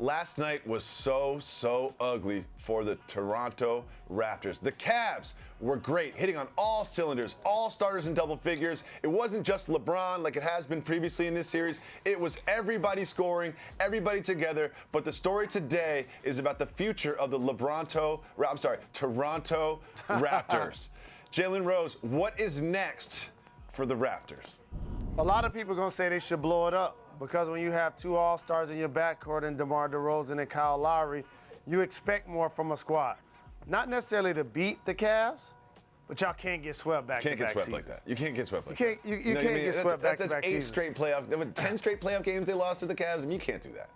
Last night was so ugly for the Toronto Raptors. The Cavs were great, hitting on all cylinders, all starters in double figures. It wasn't just LeBron like it has been previously in this series. It was everybody scoring, everybody together. But the story today is about the future of the Toronto Raptors. Jalen Rose, what is next for the Raptors? A lot of people are going to say they should blow it up because when you have two All-Stars in your backcourt and DeMar DeRozan and Kyle Lowry, you expect more from a squad. Not necessarily to beat the Cavs, but y'all can't get swept back-to-back seasons. You can't get swept like that. You can't get swept like that. You can't get swept back-to-back That's seasons. 10 straight playoff games they lost to the Cavs. I mean, you can't do that.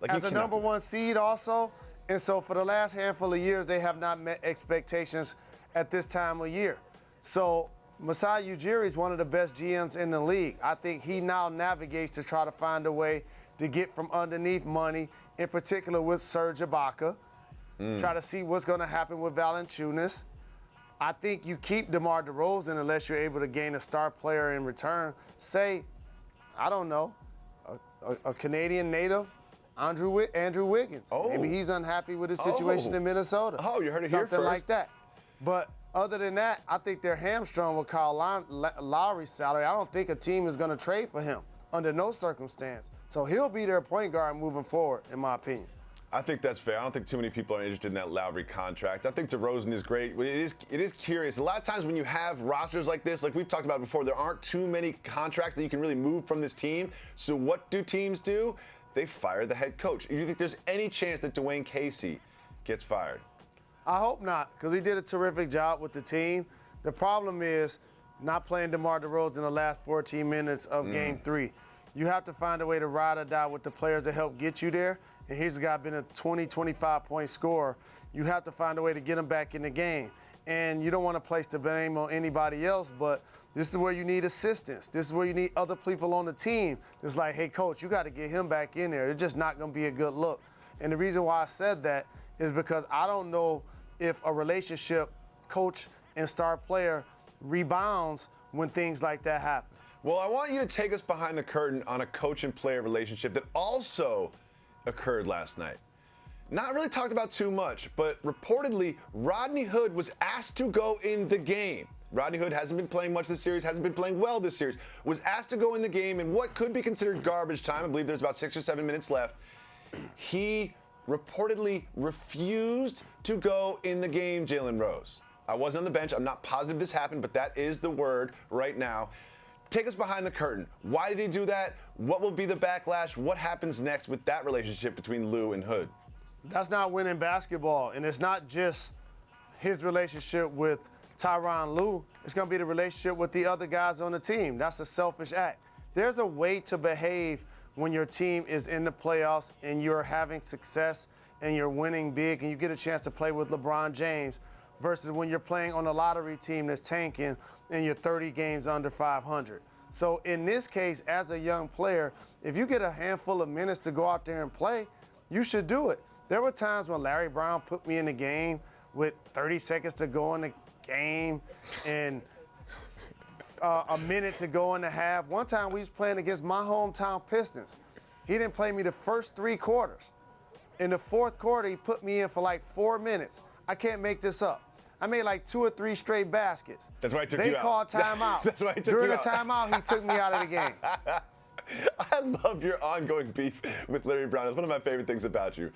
As a number one seed also, and so for the last handful of years, they have not met expectations at this time of year. So Masai Ujiri is one of the best GMs in the league. I think he now navigates to try to find a way to get from underneath money, in particular with Serge Ibaka. Try to see what's going to happen with Valanciunas. I think you keep DeMar DeRozan unless you're able to gain a star player in return. Say, I don't know, a Canadian native, Andrew Wiggins. Oh. Maybe he's unhappy with his situation in Minnesota. Oh, you heard it here first. Something like that. But other than that, I think they're hamstrung with Kyle Lowry's salary. I don't think a team is going to trade for him under no circumstance. So he'll be their point guard moving forward, in my opinion. I think that's fair. I don't think too many people are interested in that Lowry contract. I think DeRozan is great. It is curious. A lot of times when you have rosters like this, like we've talked about before, there aren't too many contracts that you can really move from this team. So what do teams do? They fire the head coach. Do you think there's any chance that Dewayne Casey gets fired? I hope not, because he did a terrific job with the team. The problem is not playing DeMar DeRozan in the last 14 minutes of Game 3. You have to find a way to ride or die with the players that help get you there. And he's a guy been a 20, 25-point scorer. You have to find a way to get him back in the game. And you don't want to place the blame on anybody else, but this is where you need assistance. This is where you need other people on the team. It's like, hey, coach, you got to get him back in there. It's just not going to be a good look. And the reason why I said that is because I don't know if a relationship, coach and star player, rebounds when things like that happen. Well, I want you to take us behind the curtain on a coach and player relationship that also occurred last night. Not really talked about too much, but reportedly Rodney Hood was asked to go in the game. Rodney Hood hasn't been playing much this series, hasn't been playing well this series, was asked to go in the game in what could be considered garbage time. I believe there's about 6 or 7 minutes left. He reportedly refused to go in the game, Jalen Rose. I wasn't on the bench. I'm not positive this happened, but that is the word right now. Take us behind the curtain. Why did he do that? What will be the backlash? What happens next with that relationship between Lou and Hood? That's not winning basketball, and it's not just his relationship with Tyronn Lue. It's going to be the relationship with the other guys on the team. That's a selfish act. There's a way to behave when your team is in the playoffs and you're having success and you're winning big and you get a chance to play with LeBron James versus when you're playing on a lottery team that's tanking and you're 30 games under 500. So in this case, as a young player, if you get a handful of minutes to go out there and play, you should do it. There were times when Larry Brown put me in the game with 30 seconds to go in the game and a minute to go in the half. One time we was playing against my hometown Pistons. He didn't play me the first 3 quarters. In the fourth quarter, he put me in for like 4 minutes. I can't make this up. I made like 2 or 3 straight baskets. That's why I took you out. They called timeout. That's why I took During you the timeout, he took me out of the game. I love your ongoing beef with Larry Brown. It's one of my favorite things about you.